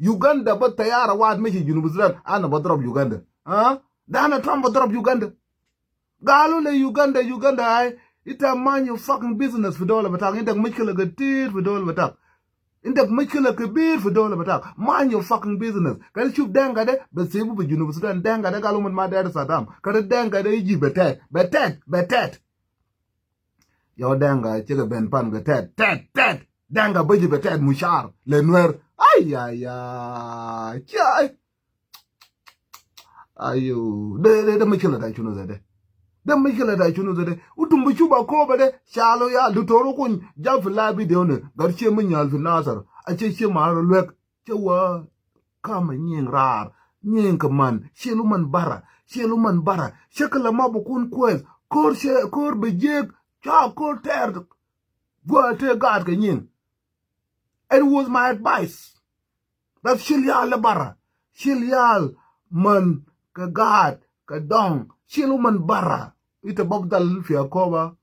Uganda but tayara wad meshi Junub Sudan ana badrab Uganda. Dana Trump badrab Uganda. Galu le Uganda ay ita man your fucking business for dollar batak. Indak mishkila gatir for dollar batak. Indak mishkila kabir for dollar batak. Man your fucking business. Kali shub denga de besebu be Junub Sudan denga de galu man madar Saddam. Kali denga de iji betet. Yo denga chega ben pan betet. Tet. Denga beji betet mushar le nuer. Ay. Chai. Ayo. De mishkila da chuno zede. The Michael da chuno zede utumbu chuba ko bade shalo ya lutoro kun jaf labi de one garche mun yal fi nasar a ce ce mar lek cewa kama nyin rar nyin kaman shelu man bara shekala ma bu kun kwes kor be jeg cha kor ter go te gad ka nyin. It was my advice that shilyal bara shilyal man ka gad ka dong shelu man bara ita babdal fi akoba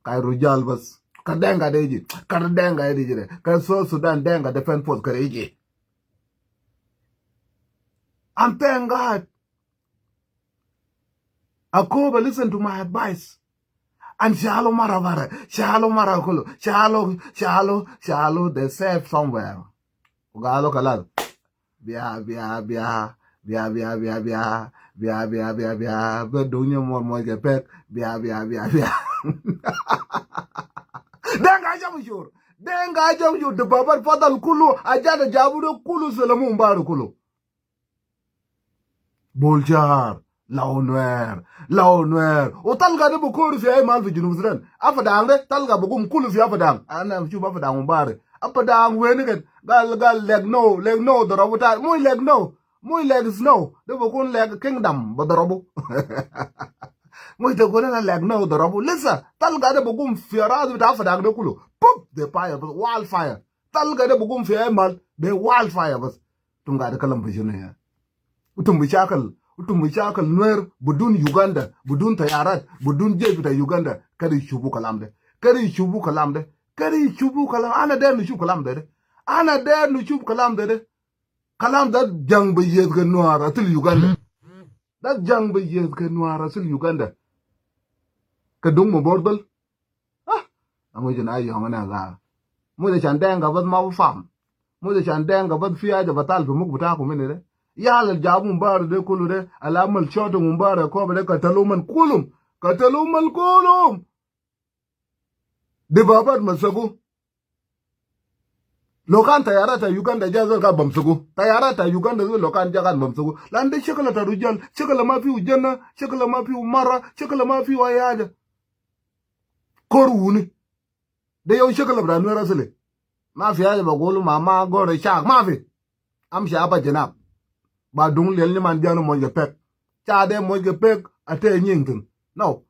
kay rujal bas ka denga deji ka so Sudan denga defense force ka deji. And thank God akoba listen to my advice and shalo mara kulu shalo they safe somewhere ugalo kalal biya but dunya more get back biya denga jam shur de babar fadal kulu ajada jabudo kulu salamu mbaru kulu boljar lawnwer o talga de bukuru fi ay mal fi Junub Sudan afadang de talga bugum kulu fi afadang ana fi afadang mbare apadang weni gal leg no do rabuta muy leg snow de bukun leg kingdom bodorobu muy de gona leg no do rabu lisa talga de bugum fi aradu ta afadang de kulu pop the fire wildfire talga de bugum fi ay mal de wildfire bas tunga de kalam fi junu ya utum bishakal nuer budun Uganda budun tayarat budun jebi ta Uganda kari shubu kalam de ana der nu shubu kalam de kalam da jang be yez ga noir atul Uganda da jang be yez ga noir atul Uganda ka dung mo bordal amo jina ayo ngana ga mo de chandenga bad ma fam mo de chandenga bad fiya da batal bu muk buta ko menere yalla jabu mbar de kulu de alamal chodo mbar ko be ka taluman kulum de babat masagu lokan tayarata Uganda jazo ka bamsugu tayarata Uganda zo lokan jagan bamsugu lande shekala ta rujal shekala ma fi ujanna shekala ma fi umara shekala ma fi wayaja koruni de yo shekala bra nuera sele ma fi aja ba golu mama gore shak ma fi am sha ba jenab ba dung lel ni man jano mo pek cha de mo pek ate nyingtin no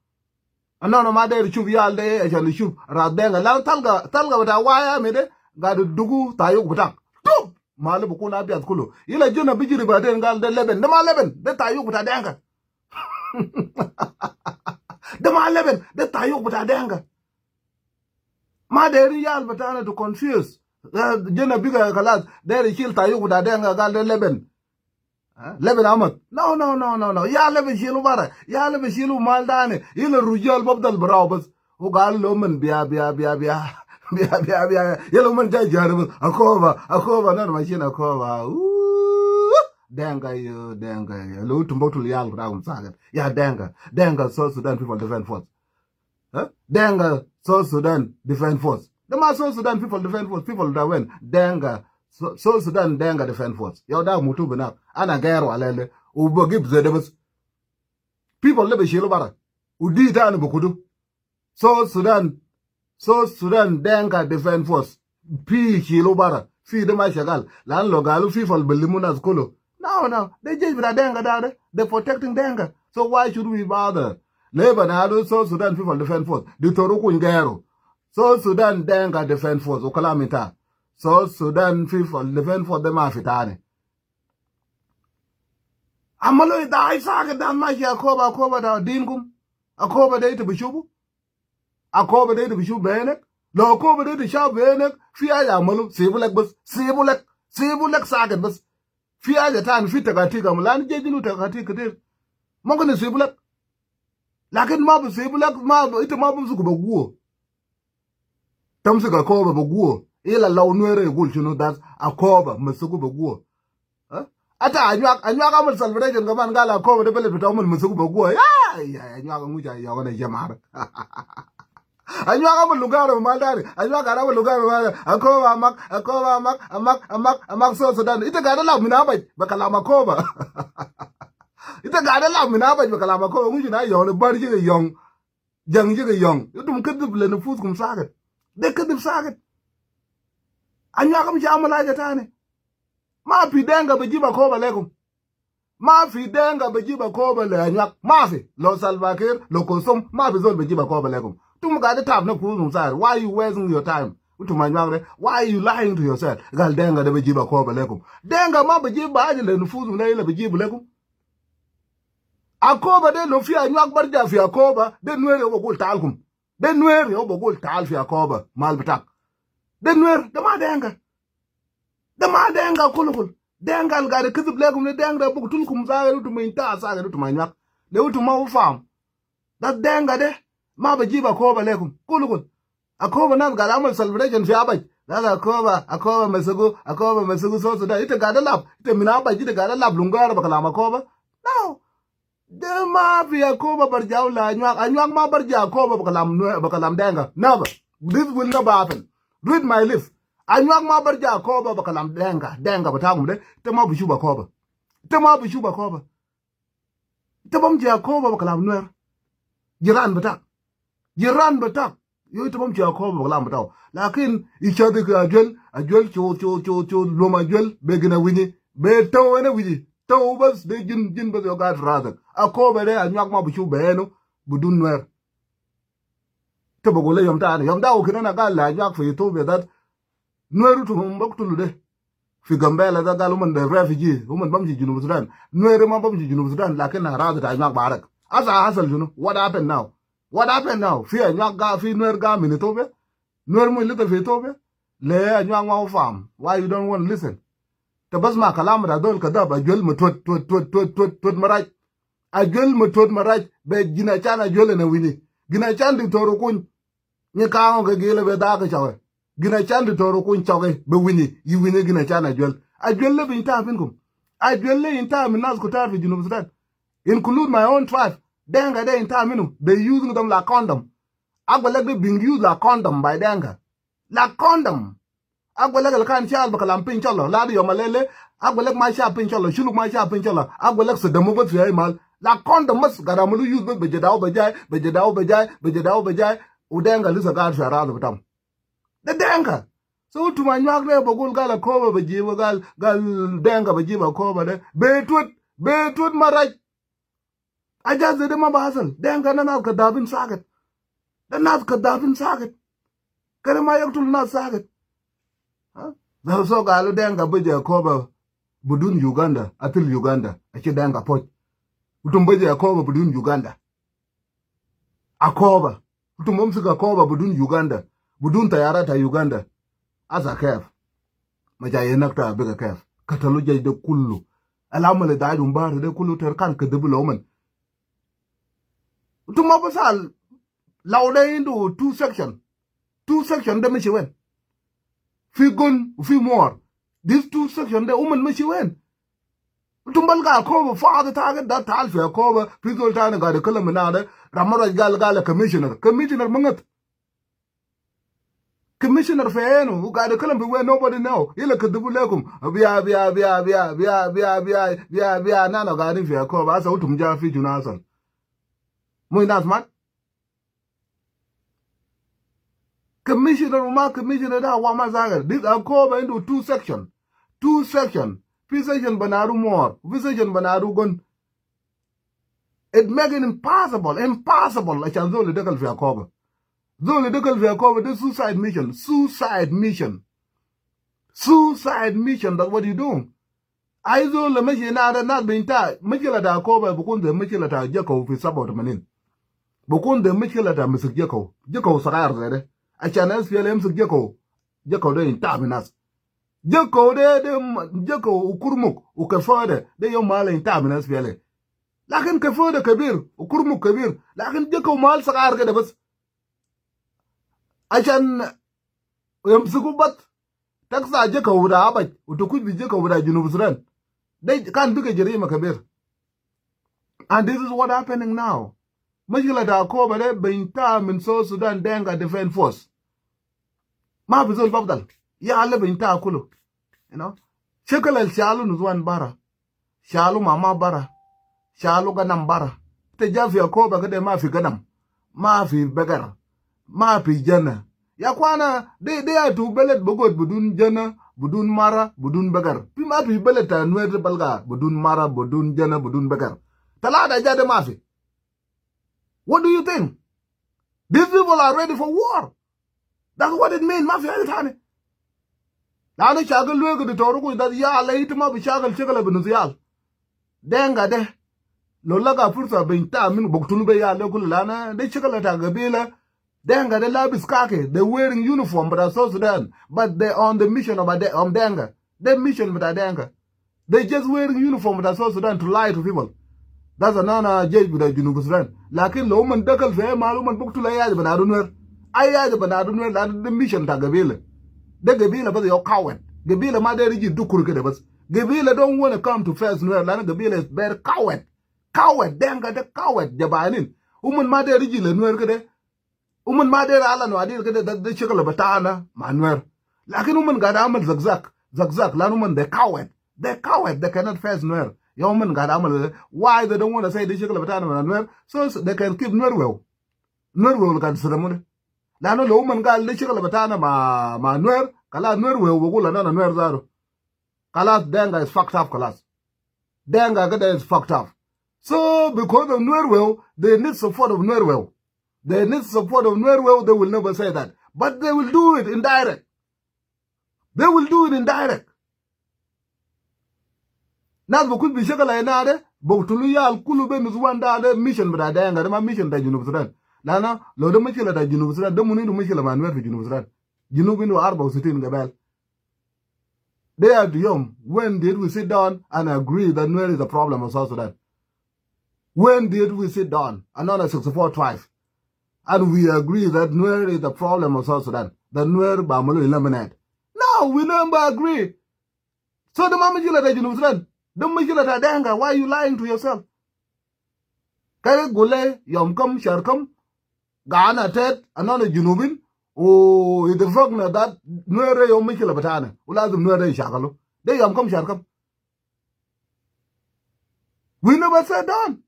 anono ma de chuv yalde e jani chuv radenga la talga ta waya me de gadu dugu tayo butak tup malu buku na biat kulu ila jona bijiri baden gal de leben de tayo buta denga de tayo buta denga ma de riyal batana to confuse jona biga kalas de shil tayo buta denga gal de leben amat no ya leben shilu bara ya leben shilu maldane ila rujal babdal braw bas o gal lo man biya yellow man jai jarabus akoba na machine akoba denga lo tumbotul yal round sagat ya denga South Sudan people defense force denga South Sudan defense force the ma South Sudan people defense force people that win denga South Sudan denga defense force yo da mutu bina ana gairo alele ubo gib zedebus people lebe shilo bara udi ta no bukudu South Sudan denga defense force pi kilo bara fi de ma shagal lan lo galu fi fal belimunas kolo no they just with denga dade they protecting denga so why should we bother labor na do South Sudan people defense force di toru ku ngero South Sudan denga defense force o kalamita South Sudan people defense force de ma fitane amalo da isa ga dan ma ya koba da dingum akoba de to bishubu akoba de bishu benek lo akoba de sha benek fi aya malu sibulek bas sibulek سيبولك ساكت بس في حاجة تاني في تكاتيك ملان جيجنو تكاتيك كتير ممكن يسيبولك لكن ما بسيبولك ما انت ما بمسك بقوه تمسك أكوبا بقوه إلا لو نوير يقول شنو ده أكوبا مسكو بقوه ata anyuak amal celebration kaman gala ko de bele bitaw man musuku baguwa ya anyuak nguja ya wana jamar anyuak amal lugar maldari anyuak amal lugar amak so Sudan ita gada la minabaj bakala makoba ita gada la minabaj bakala makoba nguji na yo bar jiga yong jang jiga yong dum kedib le nufus kum sagat de kedib sagat anyuak am jamala jatane ma fi denga bajiba koba lekum ma fi denga bajiba koba le anyak ma fi lo salvakir lo kosum ma fi zol bajiba koba lekum tum ga de tab na kuzum sar why you wasting your time utum anyang why you lying to yourself gal denga de bajiba koba lekum denga ma bajiba aje le nufuzum le le bajiba lekum akoba de lo fi anyak barja fi akoba de nwere obogul talkum de nwere obogul tal fi akoba mal bitak de nwere de ma denga dama denga kulukul dengal gade kizib legum ne denga bug tulkum zaare utu minta saare utu manyak le utu ma ufam da denga de ma bajiba koba legum kulukul akoba nan gada amal celebration fi abaj da akoba mesugu so da ite gada lab ite mina abaj ite gada lab lungara bakala makoba no de ma fi akoba barjawla anyak ma barja akoba bakalam denga never this will never happen read my lips anyuak ma barja koba bakalam denga batagum de te ma bushuba koba te ma bushuba koba te bam ja koba bakalam nuer jiran batak yo te bam ja koba bakalam bataw lakin ichade ka ajel cho loma ajel begina wini be tawena wini taw bas de jin bas yo gad razak akoba de anyuak ma bushuba eno budun nuer te bogole yom da o kinana ga la anyuak fe to be that nueru tu mbok tulu de fi gambela da galu man de refugee man bamji junub Sudan nueru man bamji junub Sudan lakin na rada ta nyak barak asa hasal junu what happened now fi nyak ga fi nuer ga min tobe nuer mo little fi tobe le nyak ma fam why you don't want to listen te bas ma kalam da dol kada ba jol mo tot maraj a jol mo tot maraj be gina chana jol na wini gina chandi toro kun ni kaango ga gele be da ga chawe gina chandi toro kun chawe be wini yi wini gina chana jol a jol le bin ta finkum a jol le in ta minas ko ta fi junub Sudan include my own tribe denga de in ta minu they using them like condom agwala de being used like condom by denga like condom agwala ga kan chal bakalam pin chalo la di yomalele agwala ma sha pin chalo shulu ma sha pin chalo agwala se demo ba fi mal la condom mas garamulu use be jedao bejay udenga lisa ga shara da batam the denga so to my nyag le bogul gala koba bajiba gal denga bajiba koba de betut maraj ajaz de ma basal denga na ka dabin sagat da nas ka dabin sagat kare ma yaktul nas sagat ha da so gal denga baje koba budun Uganda atil Uganda ake denga pot utum baje koba budun Uganda akoba utum momsika koba budun Uganda budun tayara ta Uganda asa kef majaye nakta biga kef katalu jay de kullu alamale daadum bar de kullu ter kan ke debulo man tuma basal lawde into two section de mishi wen fi gun fi more these two section de mishi wen tumbal ga ko fa da target da tal fi ko fi zol ta ga de kalamina da ramara gal commissioner mangat commissioner feno who got the column where nobody know ila kudubu lekum bia nana garin fi ko ba sa utum ja fi junasan muy nas man commissioner da wa ma zagar this are ko ba into two section fi section banaru more fi section banaru gon it make it impossible la chanzo le dekal fi ko ba Zole dekal fi akoba the suicide mission that's what you doing ai zole mashi na binta mishila da akoba bukun da mishila ta jeko fi sabot manin bukun da mishila ta misik jeko sagar zede a channel fi lem sik jeko da inta minas Jeko de jeko ukurmuk ukafade de yom mala inta min asfiyale lakin kafade kabir ukurmuk kabir lakin jeko mal sagar kده bas عشان يمسكوا بط تقصى جكا ودا أبد وتكون بجكا ودا جنوب السودان ده كان بيجي جريمة كبير and this is what happening now مشكلة دا كوبا ده بينتا من سو السودان دينغا defense force ما بيزول بفضل يا الله بينتا كله you know شكل الشالو نزوان برا شالو ماما برا شالو غنم برا تجافي كوبا كده ما في غنم ما في بقر ما في جنة ya kwana de ya tu belet bogot budun jana budun mara budun bagar pi ma tu belet ta nuer balga budun mara budun jana budun bagar talada jade mafi. What do you think? These people are ready for war. That's what it means mafi alitane lana shagal luego de torugo that ya lait ma bi shagal shagala binuziyal denga de lolaga fursa binta min boktunu be ya lekul lana de shagala ta gabila. Denga, they love is khaki. They're wearing uniform, but are South Sudan. But they're on the mission of Denga. Their mission with Denga. They just wearing uniform with South Sudan to lie to people. That's another judge with the Junub Sudan. Lakin lo man dakal fe maluman book to layaj but I don't know. Ayaj but I don't know that the mission ta Gabila. The Gabila but you're coward. Gabila ma de rigi do kurke bas. Gabila don't want to come to first Nuer. Lana Gabila is very coward. Coward. Denga the coward. Jabanin. Uman ma de rigi le Nuer kede. Uman madera ala no adir kede da shikala batana manuer lakin uman gada amal zagzag lan uman they coward they cannot face nuer ya uman gada amal why they don't want to say the shikala batana manuer so they can keep nuer well kan siramude lano lo uman gal the shikala batana ma nuer kala nuer well bugula na nuer zaro kala denga is fucked up kalas denga gada is fucked up so because of nuer well they need support of nuer well. They need support of Nuer, they will never say that. But they will do it indirect. They will do it indirect. Nas bukut bishakala enade, boktuluya al kulu be mizwanda de mission bada denga, ma mission da Junub Sudan. Lana, lo de mishila da Junub Sudan, de munidu mishila manuer fi Junub Sudan. Junub inu arba usitin gabel. They are young. When did we sit down and agree that Nuer is a problem of South Sudan? When did we sit down? Another 64 tribes. And we agree that Nuer is the problem of South Sudan. That Nuer Bamalu eliminate. No, we never agree. So the Mamajila that Junub Sudan, the Mamajila that Denga, why are you lying to yourself? Kaya gule, yomkam, sharkam, Ghana ted, another Junubin, oh, it's the fact that Nuer Yomikila Batana, Ulazum Nuer Shakalo, they yomkam, sharkam. We never sat down.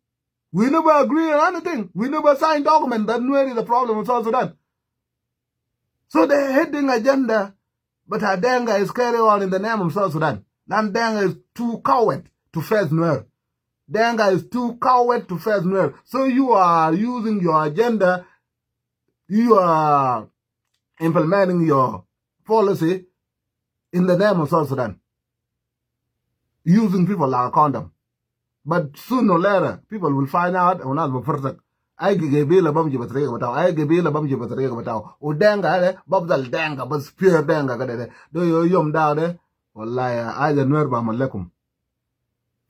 We never agree on anything. We never signed document that Nuer is the problem of South Sudan. So the heading agenda, but Denga is carried on in the name of South Sudan. And Denga is too coward to face Nuer. Denga is too coward to face Nuer. So you are using your agenda, you are implementing your policy in the name of South Sudan. Using people like a condom. But sooner or later, people will find out and not be perfect. I give a bumji battery about I give a bumji battery about Udanga, Bobdal Danga, but spear Danga. Do you yum down there? Or lie, I the Nuer Bamalekum.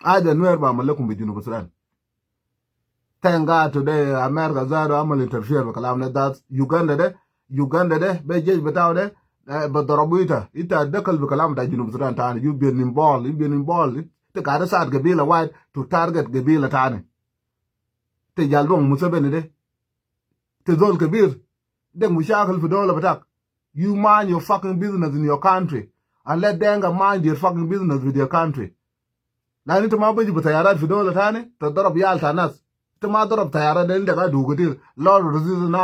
I the Nuer Bamalekum with University. Thank God today, America Zado Amal interfere with Kalamna. That's Uganda there, Bejes without there, but the Robuita, it a decal with Kalamda University. You've been involved. The Karasat Gabila white to target Gabila Tani. Te Jalbong Musabene de. Te Zol Kabir. Then we shackle for all of attack. You mind your fucking business in your country. And let Denga mind your fucking business with your country. Now need to mabaji but Tayarat for all Tani, to drop Yaltanas. The mother of Tayara then the Gadugatil. Lord resistant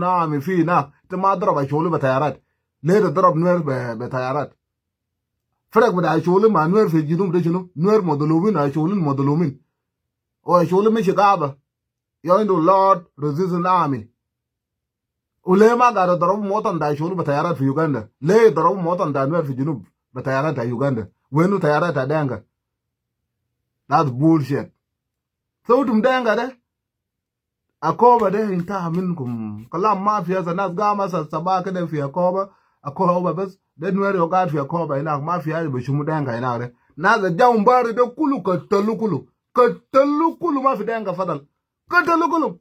army fee now. The mother of a Cholu Batayarat. Later drop Nuer Batayarat. Frag with I show him and Nuer Fijinum Regional, Nuer Modolumin, I show him Modolumin. Or I show him Michigaba. You're into Lord Resistant Army. Ulema got a drop motor and I show him Batayarat for Uganda. Lay drop motor and Nuer Fijinum, Batayarat at Uganda. When you Tayarat at Danga. That's bullshit. So to Danga de. A cover there in Taminkum. Kalam Mafias and Nas Gamas and Sabaka de Fiacoba. akoba bas de nuer yo gat fi akoba ina ma fi ari bishumu denga ina re na da jambare de kulu ka talu kulu ma fi denga fadal ka talu kulu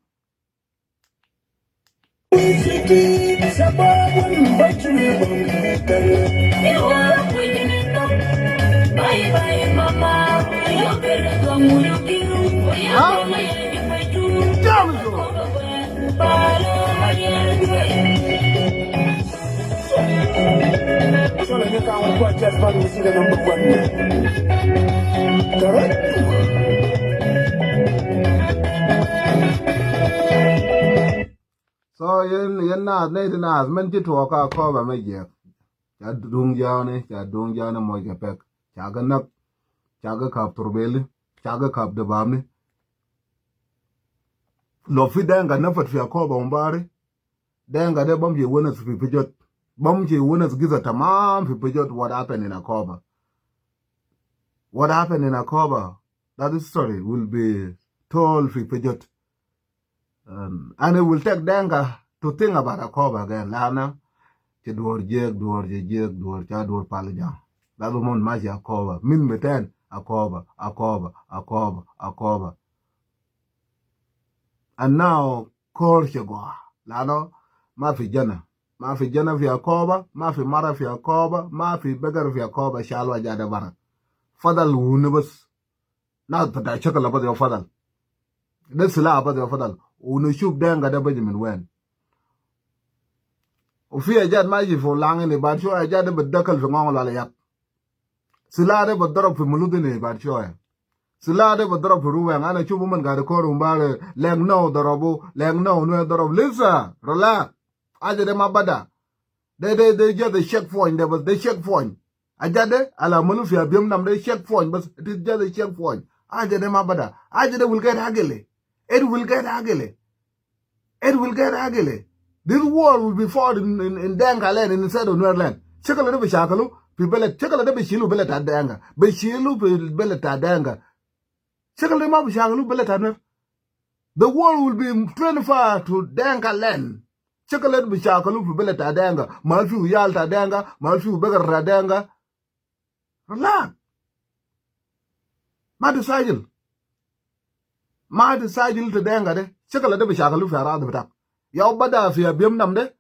so yen na ne na men ti to ka ko ba me je cha dung ja ne mo ke pek cha ga nak cha ga kap turbeli cha ga kap de bamni lo fi denga na fat fi ko ba umbari denga de bam je wona fi pijot bam je wona giza tamam fi pijot what happened in Akoba. What happened in Akoba, that story will be told fi pijot. And it will take Denga to think about Akoba again. Lana, che duor cha duor palja. That woman maji Akoba. Min beten Akoba. And now, call Shagwa. Lano, ma fi jana fi Akoba, ma fi mara fi Akoba, ma fi begar fi Akoba, shalwa jada bara. Fadal unibus. Na ta chakala ba de fadal. De sila ba de fadal. Unu shub denga da Benjamin wen. Ufi ajad maji fo lang ni ba sho ajad de bedakal fi ngong la yak. Sila de bedarab fi muludi ni ba sho ya. Sila de bedarab fi ruwen ana chubu man ga de koru mbare leng no darabu leng no no darab lisa relax. Aja de mabada. They just the checkpoint there was the checkpoint. Ajade ala mulu fi abim nam de checkpoint but it is just a checkpoint. Aja de mabada. Aja de will get ugly. It will get ugly. This war will be fought in Denga land instead of Nuer land. Chekala de bishakalu, people chekala de bishilu belet at Denga. Bishilu belet at Denga. Chekala de mabishakalu belet at Nuer. The war will be transferred to Denga land. Chekala de bishakalu belet at Denga. Malfi yalta Denga, malfi begar Denga. Relax. Ma decided to Denga de. Chekala de bishakalu farad bata. Yaw bada fi abim nam de.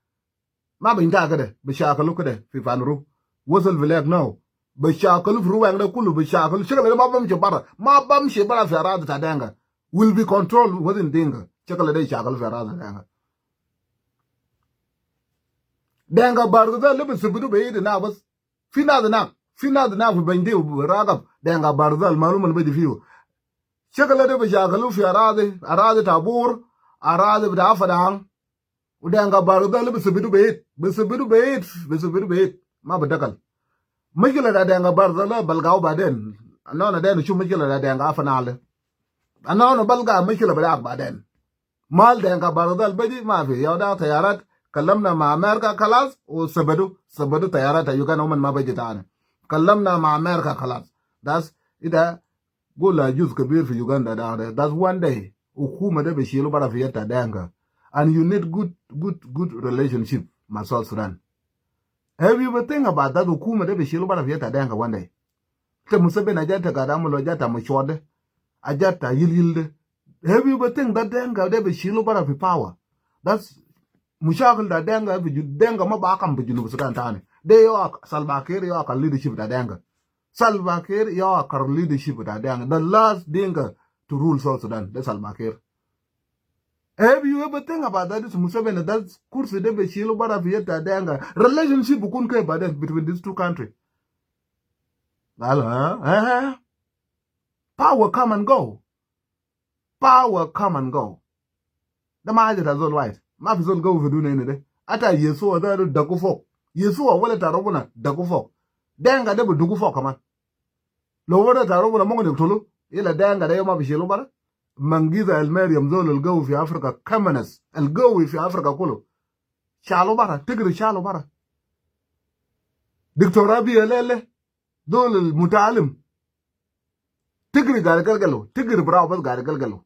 Ma binta kade. Bishakalu kade. Fi fanru. Wasal vileg now. Bishakalu fruwang de kulu bishakalu. Chekala de mabam shibara. Mabam shibara farad ta Denga. Will be controlled within Dinka. Chekala de shakalu farad Denga. Denga barza lebe subudu beide na bas. Fina de na fi bende ragab. Denga barza maluman bedi fiu. Chekala de bishakalu fi arade tabur. Arade bida afadang. Udenga barza lebe subudu beid. Ma bedakal. Mikila da denga barza la balgao baden. Anona den chu mikila da denga afanale. Anona balga mikila bida baden. Mal denga barza bedi ma fi yauda tayarat. كلمنا مع أمريكا خلاص وسبدوا طيارات يوغان ومن ما بيجتانا كلمنا مع أمريكا خلاص that's إذا قول جزء كبير في يوغندا ده that's one day وحكومة ده بيشيلوا برا في يتا دانغا and you need good relationship مع South Sudan. Have you ever think about that وحكومة ده بيشيلوا برا في يتا دانغا one day تمسبين أجاتا كادامو أجاتا مشوده أجاتا يل have you ever think that دانغا ده بيشيلوا برا في power that's mushakil da denga fi denga ma ba kan bijinu Sudan tane de yo Salva Kiir yo kan leadership da denga Salva Kiir yo kan leadership da denga the last Dinka to rule South Sudan the Salva Kiir. Have you ever think about that? Museveni that kursi de be shilu bara fi da denga relationship kun kai baden between these two countries. Power come and go. The major is all white. Ma fi zon gawo fi duna ne de ata yesu wa da ku fok yesu wa wala taro buna da ku fok denga de bu dugu fok kaman lo wala taro buna mo de tolo ila denga de ma bi shelo bara mangiza al maryam zol al gawo fi afrika kamanas al gawo fi afrika kullu shalo bara tigri shalo bara دكتور ابي ليله دول المتعلم تجري قال قلقلو تجري براو بس قال قلقلو